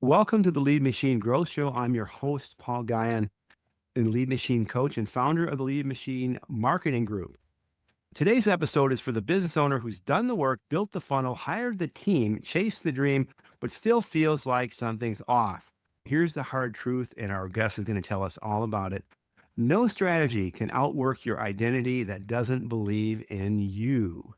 Welcome to the Lead Machine Growth Show. I'm your host, Paul Guyan, the Lead Machine coach and founder of the Lead Machine Marketing Group. Today's episode is for the business owner who's done the work, built the funnel, hired the team, chased the dream, but still feels like something's off. Here's the hard truth, and our guest is going to tell us all about it. No strategy can outwork your identity that doesn't believe in you.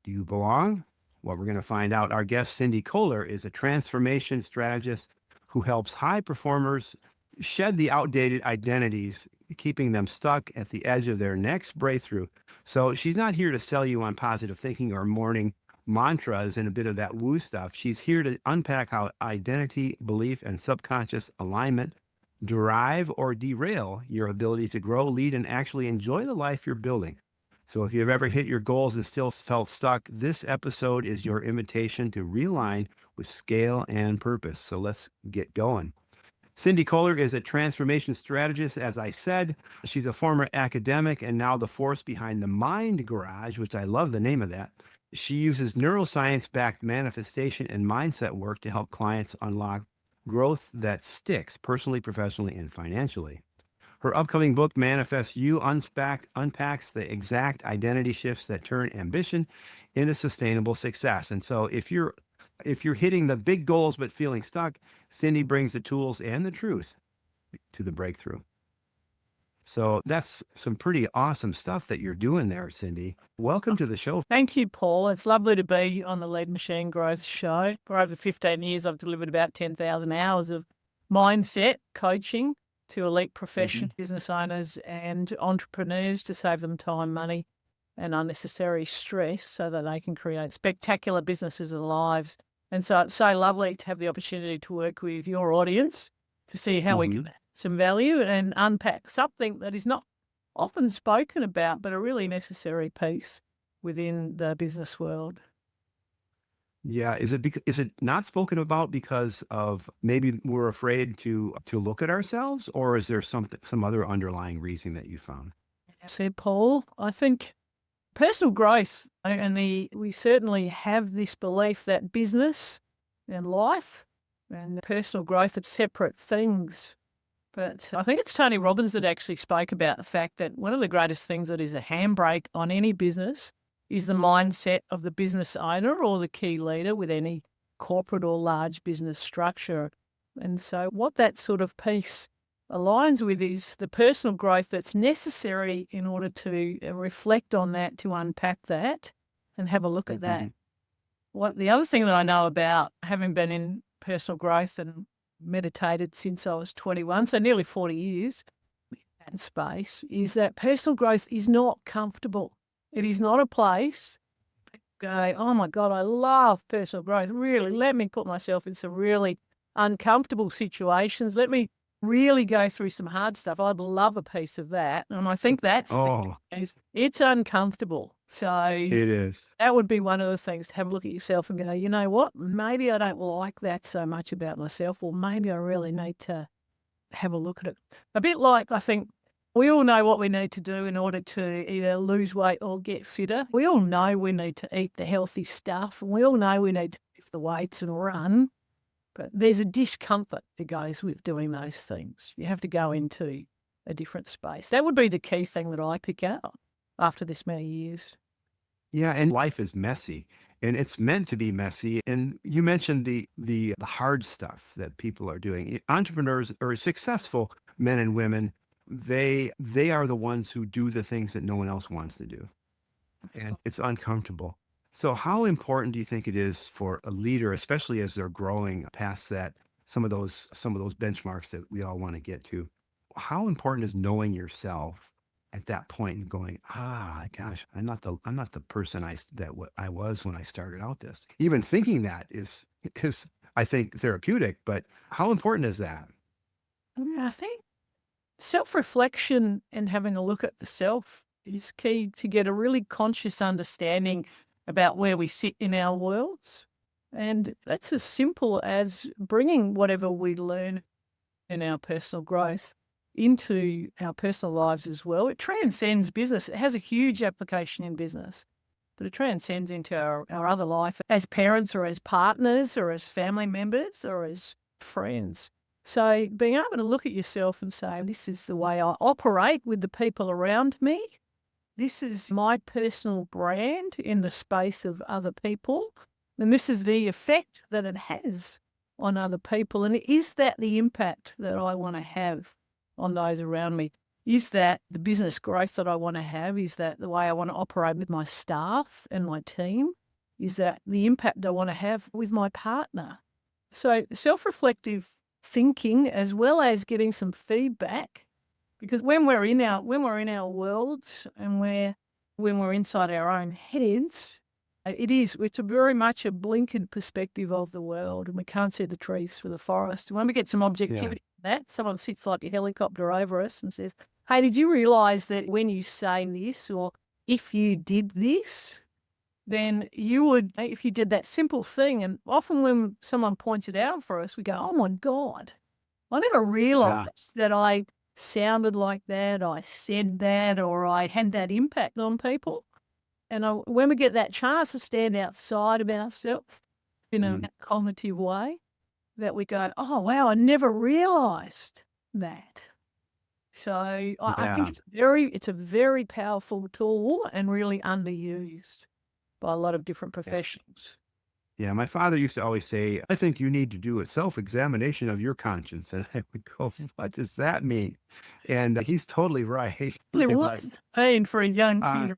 Do you belong? Well, we're going to find out. Our guest, Cindy Koehler, is a transformation strategist who helps high performers shed the outdated identities, keeping them stuck at the edge of their next breakthrough. So she's not here to sell you on positive thinking or morning mantras and a bit of that woo stuff. She's here to unpack how identity, belief, and subconscious alignment drive or derail your ability to grow, lead, and actually enjoy the life you're building. So if you've ever hit your goals and still felt stuck, this episode is your invitation to realign with scale and purpose. So let's get going. Cindy Koehler is a transformation strategist. As I said, she's a former academic and now the force behind the Mind Garage, which I love the name of that. She uses neuroscience-backed manifestation and mindset work to help clients unlock growth that sticks personally, professionally, and financially. Her upcoming book, Manifest You, unpacks the exact identity shifts that turn ambition into sustainable success. And so if you're hitting the big goals but feeling stuck, Cindy brings the tools and the truth to the breakthrough. So that's some pretty awesome stuff that you're doing there, Cindy. Welcome to the show. Thank you, Paul. It's lovely to be on the Lead Machine Growth Show. For over 15 years, I've delivered about 10,000 hours of mindset coaching to elite professional business owners and entrepreneurs to save them time, money, and unnecessary stress so that they can create spectacular businesses and lives. And so it's so lovely to have the opportunity to work with your audience to see how we can add some value and unpack something that is not often spoken about, but a really necessary piece within the business world. Yeah, is it not spoken about because of maybe we're afraid to look at ourselves, or is there some other underlying reason that you found? Said Paul, I think personal growth, and we certainly have this belief that business and life and personal growth are separate things. But I think it's Tony Robbins that actually spoke about the fact that one of the greatest things that is a handbrake on any business is the mindset of the business owner or the key leader with any corporate or large business structure. And so what that sort of piece aligns with is the personal growth that's necessary in order to reflect on that, to unpack that and have a look at that. The other thing that I know about having been in personal growth and meditated since I was 21, so nearly 40 years in that space, is that personal growth is not comfortable. It is not a place go, oh my God, I love personal growth. Really, let me put myself in some really uncomfortable situations. Let me really go through some hard stuff. I'd love a piece of that. And I think that's the case. It's uncomfortable. So It is. that would be one of the things, to have a look at yourself and go, you know what, maybe I don't like that so much about myself, or maybe I really need to have a look at it. A bit like, I think, we all know what we need to do in order to either lose weight or get fitter. We all know we need to eat the healthy stuff, and we all know we need to lift the weights and run. But there's a discomfort that goes with doing those things. You have to go into a different space. That would be the key thing that I pick out after this many years. Yeah, and life is messy, and it's meant to be messy. And you mentioned the hard stuff that people are doing. Entrepreneurs or successful men and women, they are the ones who do the things that no one else wants to do, and it's uncomfortable. So how important do you think it is for a leader, especially as they're growing past that, some of those benchmarks that we all want to get to? How important is knowing yourself at that point and going, gosh, I'm not the person I was when I started out this. Even thinking that is I think therapeutic, but how important is that? I think self-reflection and having a look at the self is key to get a really conscious understanding about where we sit in our worlds. And that's as simple as bringing whatever we learn in our personal growth into our personal lives as well. It transcends business. It has a huge application in business, but it transcends into our other life as parents or as partners or as family members or as friends. So being able to look at yourself and say, this is the way I operate with the people around me. This is my personal brand in the space of other people. And this is the effect that it has on other people. And is that the impact that I want to have on those around me? Is that the business growth that I want to have? Is that the way I want to operate with my staff and my team? Is that the impact I want to have with my partner? So self-reflective thinking, as well as getting some feedback, because when we're in our worlds and when we're inside our own heads, it's a very much a blinkered perspective of the world, and we can't see the trees for the forest. And when we get some objectivity in that, someone sits like a helicopter over us and says, "Hey, did you realise that when you say this, or if you did this, then you would, if you did that simple thing," and often when someone points it out for us, we go, "Oh my God, I never realised that I sounded like that, I said that, or I had that impact on people." And when we get that chance to stand outside of ourselves in a cognitive way, that we go, "Oh wow, I never realised that." So I think it's a very powerful tool and really underused by a lot of different professions. Yeah, my father used to always say, I think you need to do a self-examination of your conscience. And I would go, what does that mean? And he's totally right. It Like, was pain for a young uh, kid.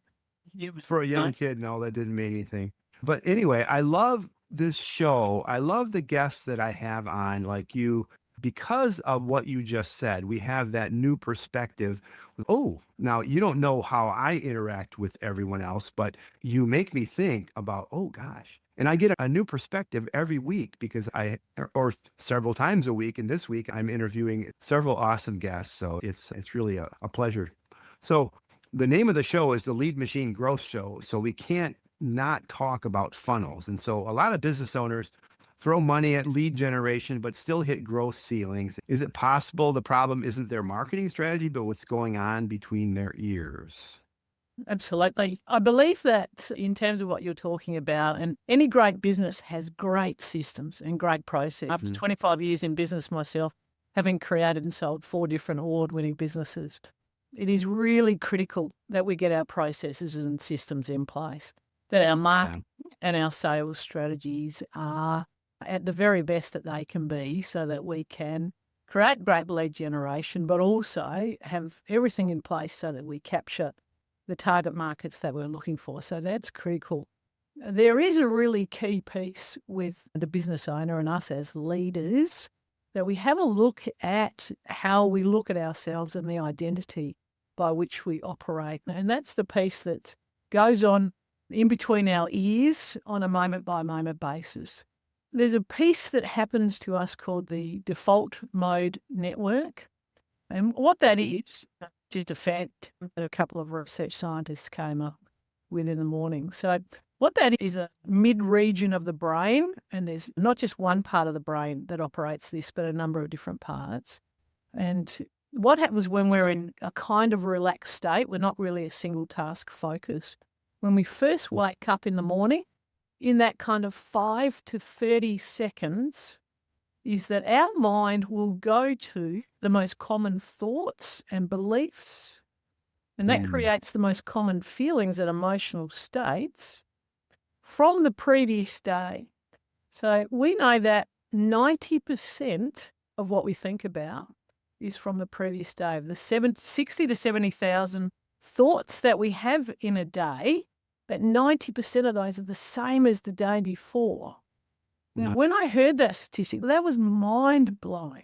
for a young kid, no, that didn't mean anything. But anyway, I love this show. I love the guests that I have on, like you, because of what you just said. We have that new perspective. Oh, now you don't know how I interact with everyone else, but you make me think about, oh gosh. And I get a new perspective every week because or several times a week. And this week I'm interviewing several awesome guests. So it's really a pleasure. So the name of the show is the Lead Machine Growth Show. So we can't not talk about funnels. And so a lot of business owners throw money at lead generation, but still hit growth ceilings. Is it possible the problem isn't their marketing strategy, but what's going on between their ears? Absolutely. I believe that in terms of what you're talking about, and any great business has great systems and great process. After 25 years in business myself, having created and sold 4 different award-winning businesses, it is really critical that we get our processes and systems in place, that our marketing and our sales strategies are at the very best that they can be, so that we can create great lead generation, but also have everything in place so that we capture the target markets that we're looking for. So that's critical. There is a really key piece with the business owner and us as leaders, that we have a look at how we look at ourselves and the identity by which we operate. And that's the piece that goes on in between our ears on a moment-by-moment basis. There's a piece that happens to us called the default mode network. And what that is a fact that a couple of research scientists came up with in the morning. So what that is a mid-region of the brain, and there's not just one part of the brain that operates this, but a number of different parts. And what happens when we're in a kind of relaxed state, we're not really a single task focus. When we first wake up in the morning, in that kind of 5 to 30 seconds, is that our mind will go to the most common thoughts and beliefs, and that creates the most common feelings and emotional states from the previous day. So we know that 90% of what we think about is from the previous day. Of the 60 to 70,000 thoughts that we have in a day, that 90% of those are the same as the day before. Now, when I heard that statistic, that was mind-blowing,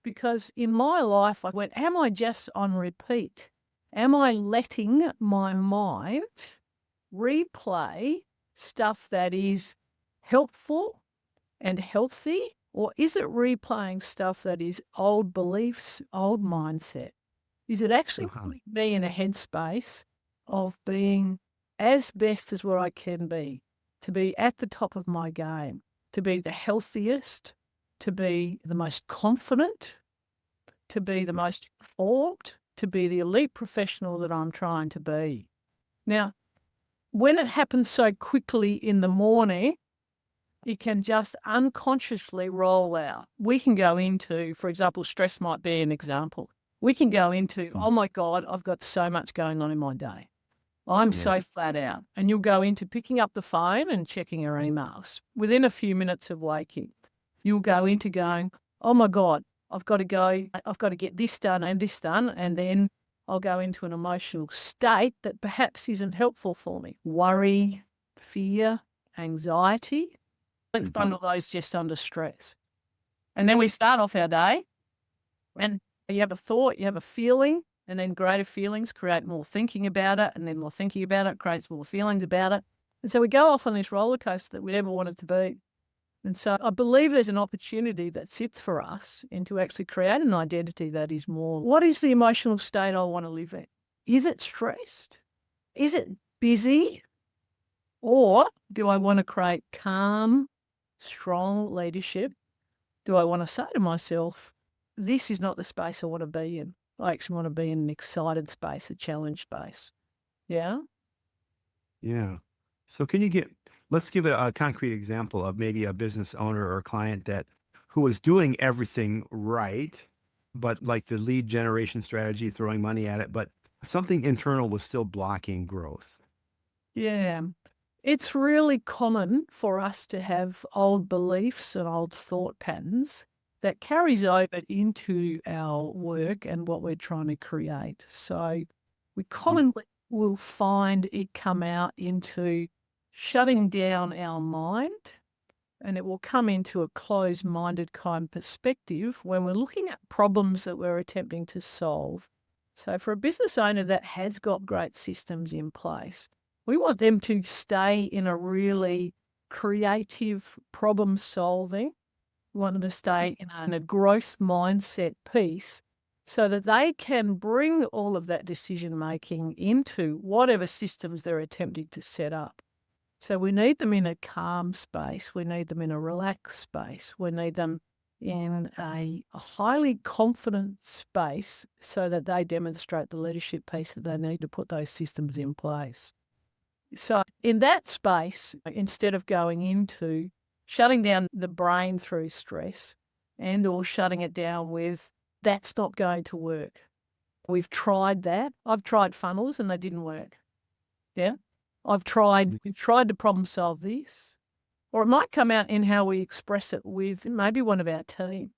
because in my life, I went, am I just on repeat? Am I letting my mind replay stuff that is helpful and healthy, or is it replaying stuff that is old beliefs, old mindset? Is it actually putting me in a headspace of being as best as what I can be, to be at the top of my game, to be the healthiest, to be the most confident, to be the most informed, to be the elite professional that I'm trying to be? Now, when it happens so quickly in the morning, It can just unconsciously roll out. We can go into, for example, stress might be an example. We can go into, Mm. oh my God, I've got so much going on in my day. I'm Yeah. so flat out. And you'll go into picking up the phone and checking your emails. Within a few minutes of waking, you'll go into going, oh my God, I've got to go, I've got to get this done and this done. And then I'll go into an emotional state that perhaps isn't helpful for me. Worry, fear, anxiety. Let's Mhm. bundle those just under stress. And then we start off our day and you have a thought, you have a feeling, and then greater feelings create more thinking about it. And then more thinking about it creates more feelings about it. And so we go off on this roller coaster that we never wanted to be. And so I believe there's an opportunity that sits for us and to actually create an identity that is more, what is the emotional state I want to live in? Is it stressed? Is it busy? Or do I want to create calm, strong leadership? Do I want to say to myself, this is not the space I want to be in. I actually want to be in an excited space, a challenge space. Yeah. Yeah. So can you get let's give it a concrete example of maybe a business owner or a client that who was doing everything right, but like the lead generation strategy, throwing money at it, but something internal was still blocking growth. Yeah. It's really common for us to have old beliefs and old thought patterns that carries over into our work and what we're trying to create. So we Mhm. commonly will find it come out into shutting down our mind, and it will come into a closed-minded kind perspective when we're looking at problems that we're attempting to solve. So for a business owner that has got great systems in place, we want them to stay in a really creative problem solving. We want them to stay in a growth mindset piece so that they can bring all of that decision making into whatever systems they're attempting to set up. So we need them in a calm space. We need them in a relaxed space. We need them in a highly confident space so that they demonstrate the leadership piece that they need to put those systems in place. So in that space, instead of going into shutting down the brain through stress and or shutting it down with that's not going to work. We've tried that. I've tried funnels and they didn't work. Yeah. We've tried to problem solve this. Or it might come out in how we express it with maybe one of our team.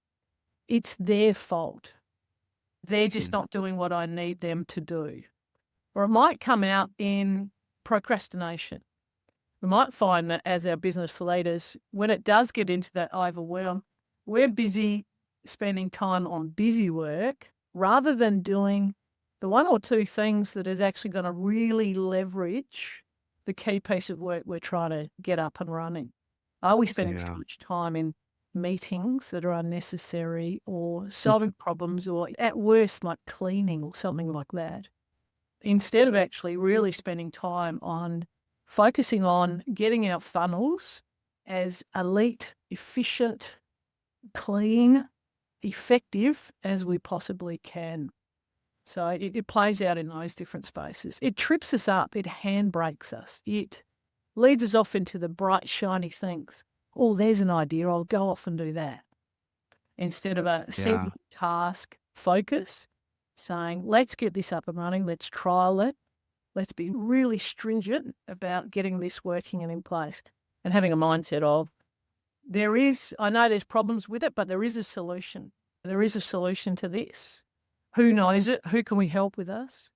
It's their fault. They're just Mm. not doing what I need them to do. Or it might come out in procrastination. We might find that as our business leaders, when it does get into that overwhelm, we're busy spending time on busy work rather than doing the one or two things that is actually going to really leverage the key piece of work we're trying to get up and running. Are we spending too Yeah. much time in meetings that are unnecessary or solving problems or at worst like cleaning or something like that? Instead of actually really spending time on focusing on getting our funnels as elite, efficient, clean, effective as we possibly can. So it plays out in those different spaces. It trips us up, it handbrakes us, it leads us off into the bright, shiny things. Oh, there's an idea, I'll go off and do that. Instead of a Yeah. single task focus, saying, let's get this up and running, let's trial it, let's be really stringent about getting this working and in place and having a mindset of I know there's problems with it, but there is a solution. There is a solution to this. Who knows it? Who can we help with us?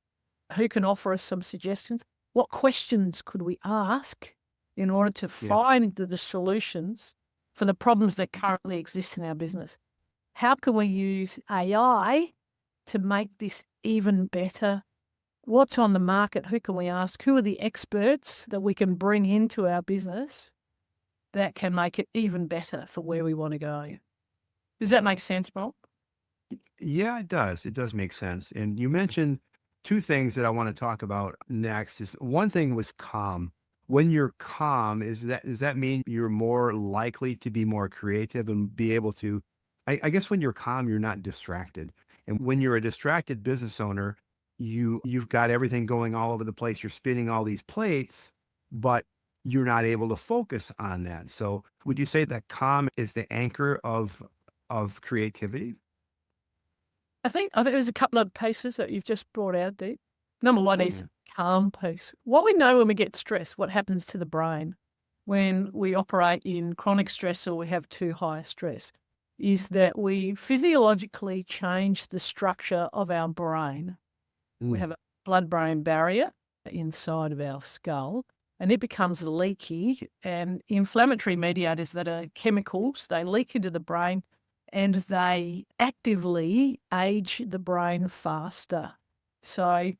Who can offer us some suggestions? What questions could we ask in order to Yeah. find the solutions for the problems that currently exist in our business? How can we use AI to make this even better? What's on the market? Who can we ask? Who are the experts that we can bring into our business that can make it even better for where we want to go? Does that make sense, Bob? Yeah, it does. It does make sense. And you mentioned two things that I want to talk about next. Is one thing was calm. When you're calm, does that mean you're more likely to be more creative and be able to I guess when you're calm, you're not distracted. And when you're a distracted business owner, you've got everything going all over the place. You're spinning all these plates, but you're not able to focus on that. So would you say that calm is the anchor of creativity? I think there's a couple of pieces that you've just brought out there. Number one is Yeah. calm piece. What we know when we get stressed, what happens to the brain when we operate in chronic stress or we have too high a stress, is that we physiologically change the structure of our brain. We Mm. have a blood-brain barrier inside of our skull, and it becomes leaky, and inflammatory mediators that are chemicals, they leak into the brain and they actively age the brain faster. So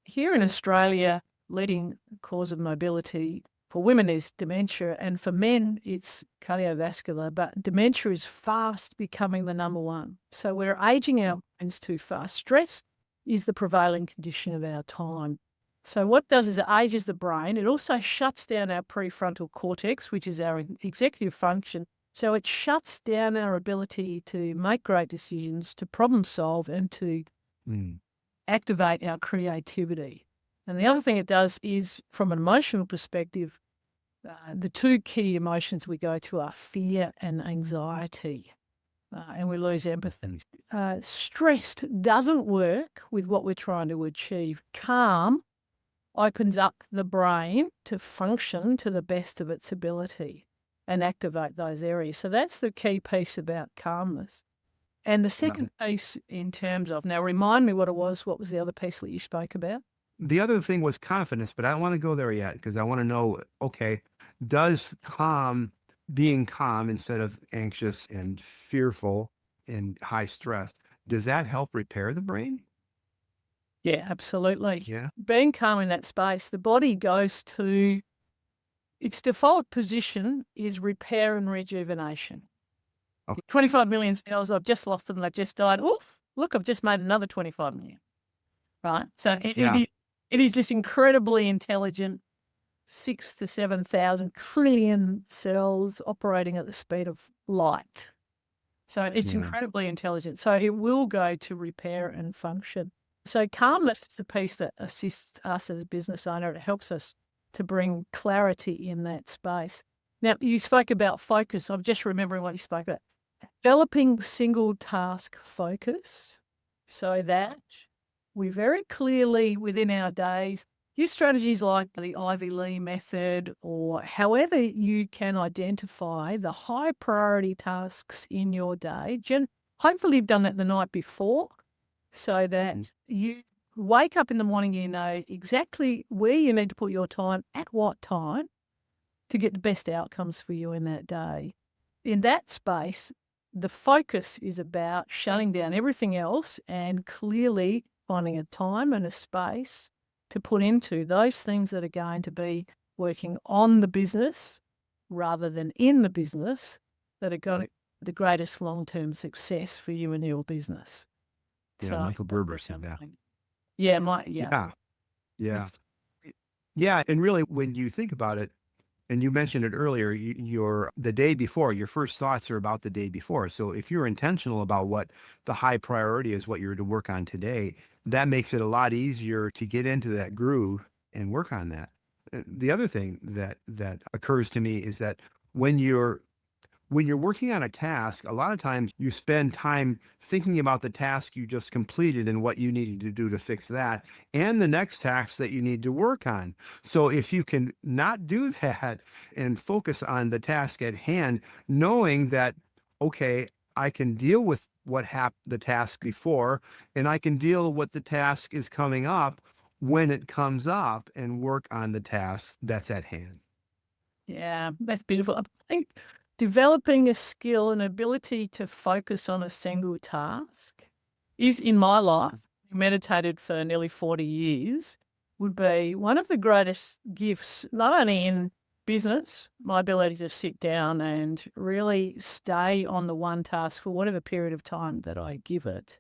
here in Australia, leading cause of mobility for women is dementia, and for men, it's cardiovascular, but dementia is fast becoming the number one. So we're aging our brains too fast. Stress is the prevailing condition of our time. So what it does is it ages the brain. It also shuts down our prefrontal cortex, which is our executive function. So it shuts down our ability to make great decisions, to problem solve, and to Mm. activate our creativity. And the other thing it does is, from an emotional perspective, the two key emotions we go to are fear and anxiety, and we lose empathy. Stressed doesn't work with what we're trying to achieve. Calm opens up the brain to function to the best of its ability and activate those areas. So that's the key piece about calmness. And the Yeah. second piece in terms of, now remind me what it was. What was the other piece that you spoke about? The other thing was confidence, but I don't want to go there yet because I want to know, okay, does being calm instead of anxious and fearful and high stress, does that help repair the brain? Yeah, absolutely. Yeah. Being calm in that space, the body goes to its default position is repair and rejuvenation. Okay. 25 million cells, I've just lost them, they've just died. Oof, look, I've just made another 25 million, right? So Yeah. it is this incredibly intelligent 6 to 7,000 trillion cells operating at the speed of light. So it's Yeah. incredibly intelligent. So it will go to repair and function. So calmness is a piece that assists us as a business owner. It helps us to bring clarity in that space. Now, you spoke about focus. I'm just remembering what you spoke about. Developing single task focus so that we very clearly within our days use strategies like the Ivy Lee method, or however you can identify the high priority tasks in your day. Hopefully you've done that the night before so Mm. that you wake up in the morning, you know exactly where you need to put your time at what time to get the best outcomes for you in that day. In that space, the focus is about shutting down everything else and clearly finding a time and a space to put into those things that are going to be working on the business rather than in the business, that are going to the greatest long-term success for you and your business. Yeah. So Michael that's Berber the said other that. thing. Yeah. Yeah. Yeah. Yeah. And really, when you think about it, and you mentioned it earlier, the day before, your first thoughts are about the day before. So if you're intentional about what the high priority is, what you're to work on today, that makes it a lot easier to get into that groove and work on that. The other thing that occurs to me is that when you're when you're working on a task, a lot of times you spend time thinking about the task you just completed and what you needed to do to fix that, and the next task that you need to work on. So if you can not do that and focus on the task at hand, knowing that, okay, I can deal with what happened the task before, and I can deal with the task is coming up when it comes up and work on the task that's at hand. Yeah, that's beautiful. I think developing a skill and ability to focus on a single task is, in my life, meditated for nearly 40 years, would be one of the greatest gifts, not only in business, my ability to sit down and really stay on the one task for whatever period of time that I give it,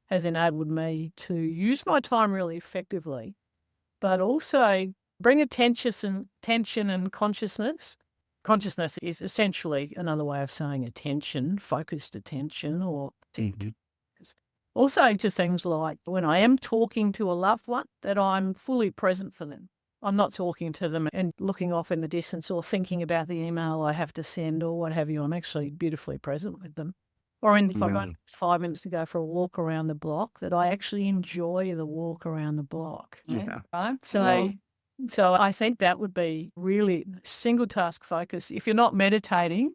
has enabled me to use my time really effectively, but also bring attention and consciousness. Consciousness is essentially another way of saying attention, focused attention, or Mhm. also to things like when I am talking to a loved one, that I'm fully present for them. I'm not talking to them and looking off in the distance or thinking about the email I have to send or what have you. I'm actually beautifully present with them. Or if I Yeah. got 5 minutes to go for a walk around the block, that I actually enjoy the walk around the block. Yeah. Right? Well, So I think that would be really single task focus. If you're not meditating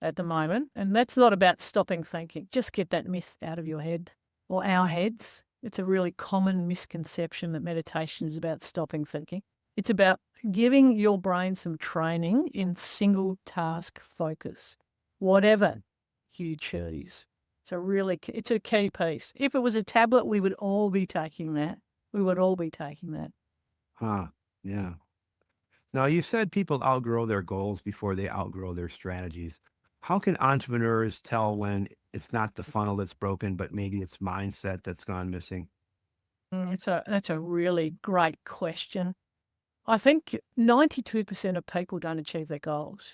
at the moment, and that's not about stopping thinking, just get that myth out of your head or our heads. It's a really common misconception that meditation is about stopping thinking. It's about giving your brain some training in single task focus, whatever you choose. It's a key piece. If it was a tablet, we would all be taking that. We would all be taking that. huh. Yeah. Now, you said people outgrow their goals before they outgrow their strategies. How can entrepreneurs tell when it's not the funnel that's broken, but maybe it's mindset that's gone missing? That's a really great question. I think 92% of people don't achieve their goals.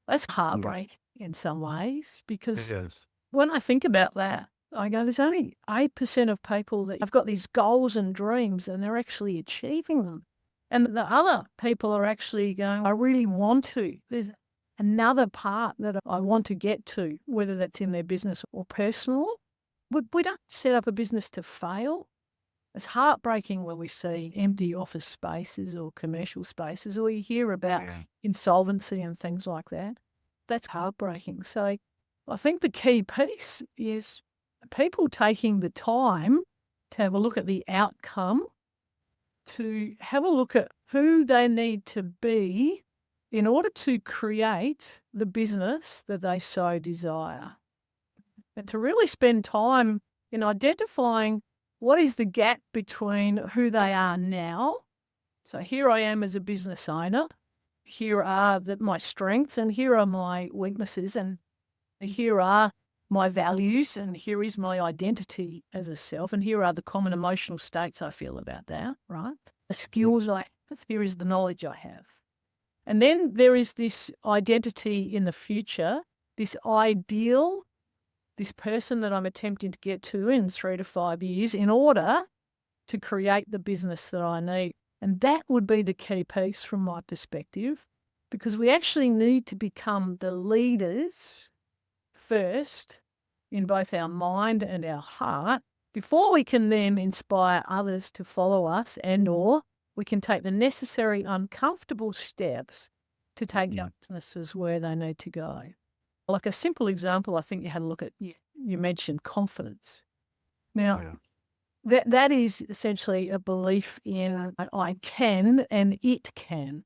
That's Yeah, heartbreaking in some ways it because is. when I think about that, I go, there's only 8% of people that have got these goals and dreams and they're actually achieving them. And the other people are actually going, I really want to. There's another part that I want to get to, whether that's in their business or personal. We don't set up a business to fail. It's heartbreaking when we see empty office spaces or commercial spaces, or you hear about Yeah. insolvency and things like that. That's heartbreaking. So I think the key piece is people taking the time to have a look at the outcome, to have a look at who they need to be in order to create the business that they so desire. And to really spend time in identifying what is the gap between who they are now. So here I am as a business owner. Here are my strengths and here are my weaknesses and here are my values and here is my identity as a self and here are the common emotional states I feel about that, right? The skills I have, here is the knowledge I have. And then there is this identity in the future, this ideal, this person that I'm attempting to get to in 3 to 5 years in order to create the business that I need. And that would be the key piece from my perspective, because we actually need to become the leaders first in both our mind and our heart before we can then inspire others to follow us or we can take the necessary uncomfortable steps to take our businesses where they need to go. Like a simple example, I think you had a look at, you mentioned confidence. Now, that is essentially a belief in I can and it can.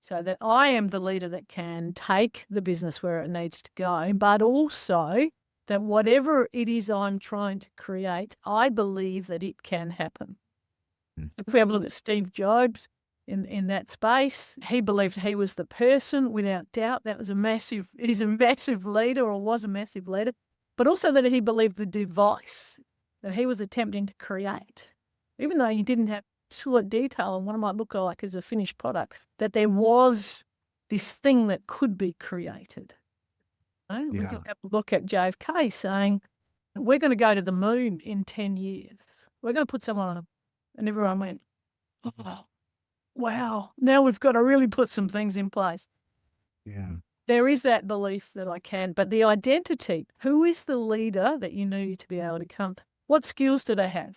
So that I am the leader that can take the business where it needs to go, but also that whatever it is I'm trying to create, I believe that it can happen. If we have a look at Steve Jobs in that space, he believed he was the person without doubt. He's a massive leader or was a massive leader, but also that he believed the device that he was attempting to create, even though he didn't have absolute detail on what it might look like as a finished product, that there was this thing that could be created. We Yeah. can have a look at JFK saying, we're going to go to the moon in 10 years. We're going to put someone on it. And everyone went, oh, wow, now we've got to really put some things in place. Yeah. There is that belief that I can, but the identity, who is the leader that you need to be able to come to? What skills do they have?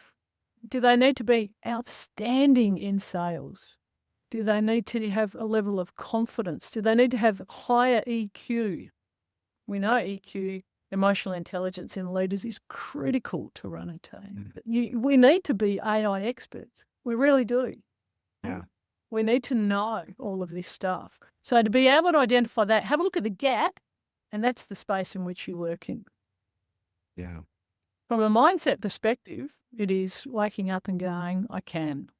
Do they need to be outstanding in sales? Do they need to have a level of confidence? Do they need to have higher EQ? We know EQ, emotional intelligence in leaders, is critical to run a team. We need to be AI experts. We really do. Yeah. We need to know all of this stuff. So to be able to identify that, have a look at the gap, and that's the space in which you work in. Yeah. From a mindset perspective, it is waking up and going, I can.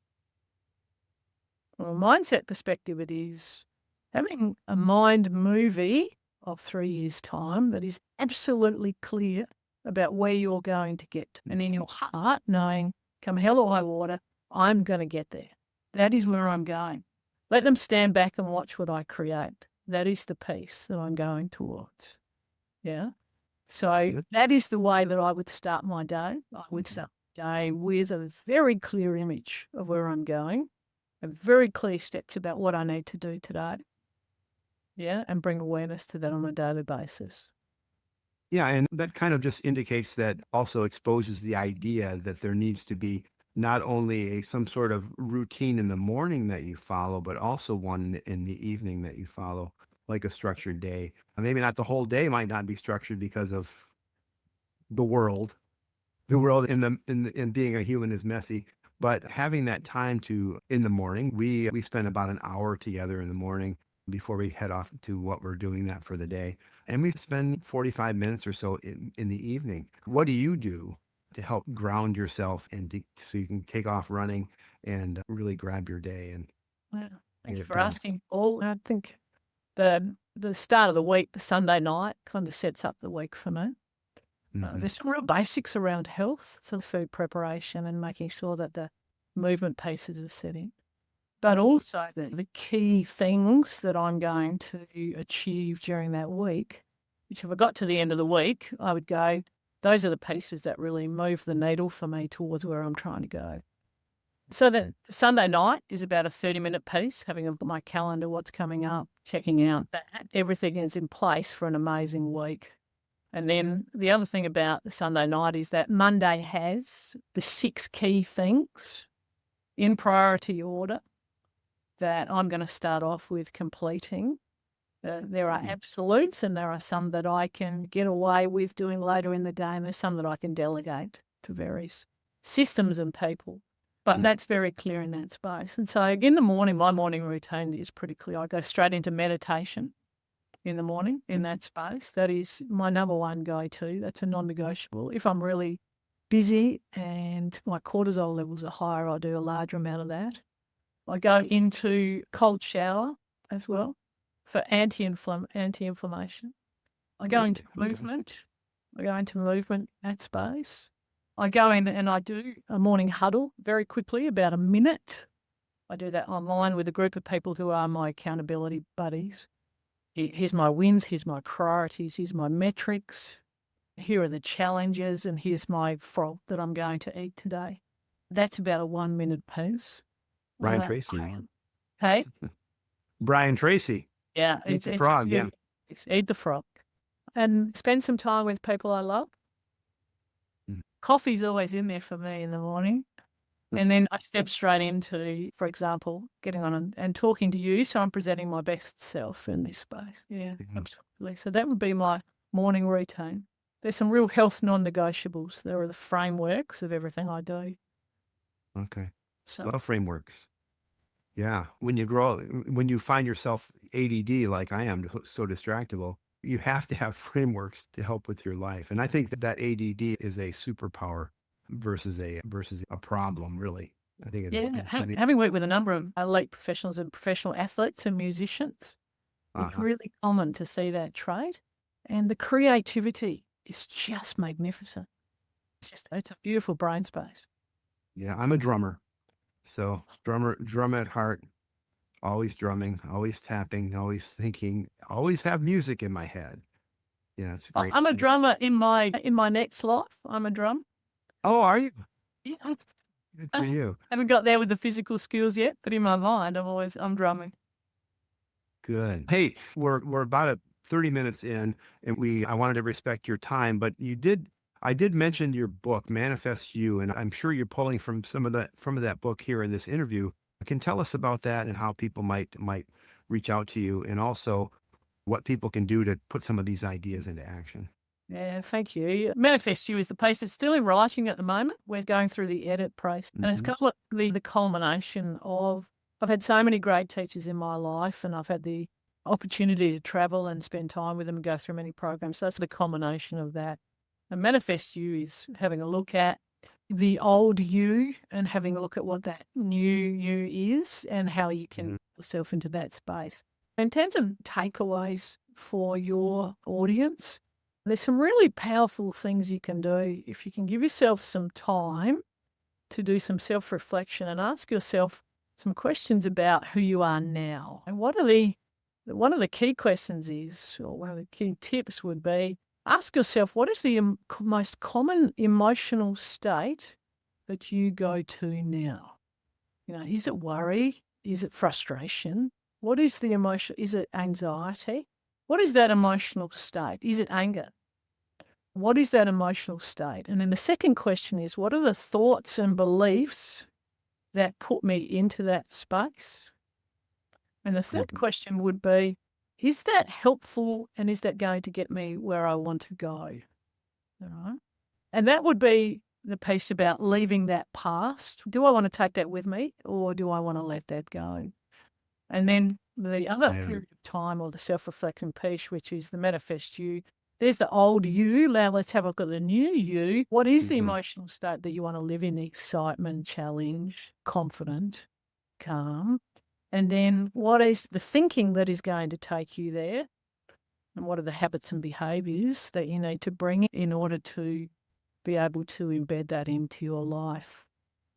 From a mindset perspective, it is having a mind movie of 3 years' time that is absolutely clear about where you're going to get. And in your heart, knowing, come hell or high water, I'm going to get there. That is where I'm going. Let them stand back and watch what I create. That is the peace that I'm going towards. Yeah. So that is the way that I would start my day. I would start my day with a very clear image of where I'm going have very clear steps about what I need to do today. Yeah, and bring awareness to that on a daily basis. Yeah, and that kind of just indicates that also exposes the idea that there needs to be not only some sort of routine in the morning that you follow, but also one in the evening that you follow, like a structured day. Maybe not the whole day might not be structured because of the world. The world in being a human is messy, but having that time to in the morning, we spend about an hour together in the morning before we head off to what we're doing that for the day. And we spend 45 minutes or so in the evening. What do you do to help ground yourself and so you can take off running and really grab your day and Yeah. Thank get you it for done? asking. I think the start of the week, the Sunday night, kind of sets up the week for me. Hmm. There's some real basics around health, some food preparation and making sure that the movement pieces are set in. But also the key things that I'm going to achieve during that week, which if I got to the end of the week, I would go, those are the pieces that really move the needle for me towards where I'm trying to go. So that Sunday night is about a 30-minute piece, having a look at my calendar, what's coming up, checking out that everything is in place for an amazing week. And then the other thing about the Sunday night is that Monday has the 6 key things in priority order that I'm going to start off with completing. There are absolutes and there are some that I can get away with doing later in the day, and there's some that I can delegate to various systems and people. But that's very clear in that space. And so in the morning, my morning routine is pretty clear. I go straight into meditation in the morning in that space. That is my number one go-to. That's a non-negotiable. If I'm really busy and my cortisol levels are higher, I'll do a larger amount of that. I go into cold shower as well for anti-inflammation. I go into movement. I go into movement at space. I go in and I do a morning huddle very quickly, about a minute. I do that online with a group of people who are my accountability buddies. Here's my wins, here's my priorities, here's my metrics, here are the challenges, and here's my frog that I'm going to eat today. That's about a 1 minute piece. Brian Tracy. Hey? Brian Tracy. Yeah, Eat the frog. Yeah. It's eat the frog. And spend some time with people I love. Mhm. Coffee's always in there for me in the morning. And then I step straight into, for example, getting on and talking to you. So I'm presenting my best self in this space. Yeah, absolutely. So that would be my morning routine. There's some real health non-negotiables. There are the frameworks of everything I do. Okay. So Love frameworks. Yeah. When you find yourself ADD like I am, so distractible, you have to have frameworks to help with your life. And I think that ADD is a superpower versus a problem, really. I think it is. yeah, I think, having worked with a number of elite professionals and professional athletes and musicians, it's uh-huh. really common to see that trait. And the creativity is just magnificent. It's a beautiful brain space. Yeah, I'm a drummer. So drum at heart, always drumming, always tapping, always thinking, always have music in my head. Yeah, it's great. I'm a drummer in my next life. I'm a drum. Oh, are you? Yeah. Good for I you. haven't got there with the physical skills yet, but in my mind, I'm drumming. Good. Hey, we're about 30 minutes in, and I wanted to respect your time, but I did mention your book, Manifest You, and I'm sure you're pulling from some of that book here in this interview. Can tell us about that and how people might reach out to you, and also what people can do to put some of these ideas into action. Yeah, thank you. Manifest You is the piece. It's still in writing at the moment. We're going through the edit process, and it's Mhm. kind of like the culmination of. I've had so many great teachers in my life, and I've had the opportunity to travel and spend time with them and go through many programs. So that's the culmination of that. And Manifest You is having a look at the old you and having a look at what that new you is and how you can Mhm. put yourself into that space. In terms of takeaways for your audience, there's some really powerful things you can do if you can give yourself some time to do some self-reflection and ask yourself some questions about who you are now. And one of the key questions is, or one of the key tips would be, ask yourself, what is the most common emotional state that you go to now? Is it worry? Is it frustration? What is the emotion? Is it anxiety? What is that emotional state? Is it anger? What is that emotional state? And then the second question is, what are the thoughts and beliefs that put me into that space? And the third question would be, is that helpful and is that going to get me where I want to go? All right. And that would be the piece about leaving that past. Do I want to take that with me or do I want to let that go? And then the other period of time, or the self-reflection piece, which is the manifest you. There's the old you. Now let's have a look at the new you. What is the emotional state that you want to live in? Excitement, challenge, confident, calm. And then what is the thinking that is going to take you there? And what are the habits and behaviours that you need to bring in order to be able to embed that into your life?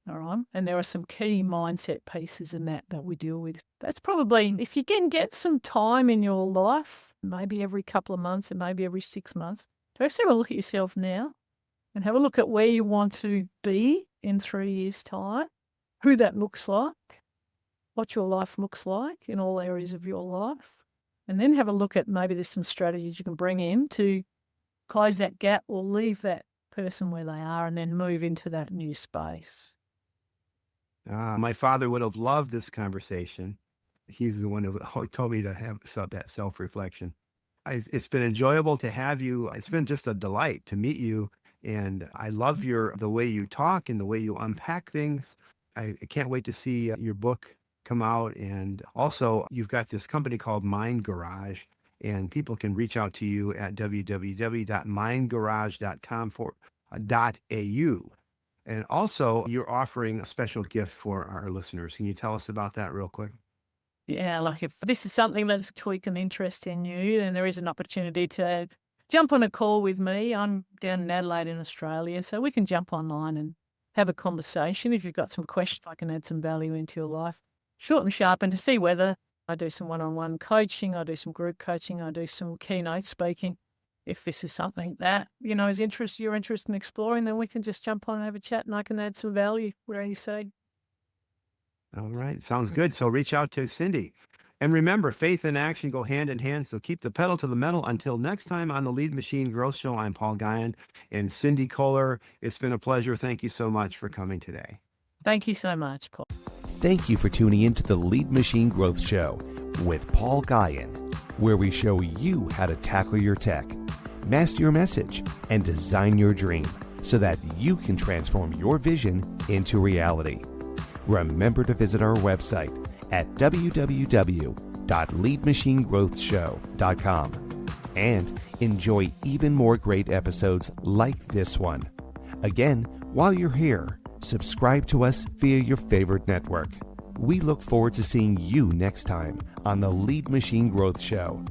All right. And there are some key mindset pieces in that we deal with. That's probably, if you can get some time in your life, maybe every couple of months and maybe every 6 months, to actually have a look at yourself now and have a look at where you want to be in 3 years' time, who that looks like, what your life looks like in all areas of your life. And then have a look at maybe there's some strategies you can bring in to close that gap or leave that person where they are and then move into that new space. My father would have loved this conversation. He's the one who told me to have that self-reflection. It's been enjoyable to have you. It's been just a delight to meet you. And I love the way you talk and the way you unpack things. I can't wait to see your book come out. And also, you've got this company called Mind Garage, and people can reach out to you at www.mindgarage.com.au. And also, you're offering a special gift for our listeners. Can you tell us about that real quick? Yeah, like if this is something that's tweaked an interest in you, then there is an opportunity to jump on a call with me. I'm down in Adelaide in Australia, so we can jump online and have a conversation. If you've got some questions, I can add some value into your life. Short and sharp, and to see whether I do some one-on-one coaching, I do some group coaching, I do some keynote speaking. If this is something that, you're interested in exploring, then we can just jump on and have a chat and I can add some value where you say. All right. Sounds good. So reach out to Cindy. And remember, faith and action go hand in hand. So keep the pedal to the metal. Until next time on the Lead Machine Growth Show, I'm Paul Guyan and Cindy Koehler. It's been a pleasure. Thank you so much for coming today. Thank you so much, Paul. Thank you for tuning in to the Lead Machine Growth Show with Paul Guyan, where we show you how to tackle your tech, master your message, and design your dream so that you can transform your vision into reality. Remember to visit our website at www.leadmachinegrowthshow.com and enjoy even more great episodes like this one. Again, while you're here, subscribe to us via your favorite network. We look forward to seeing you next time on the Lead Machine Growth Show.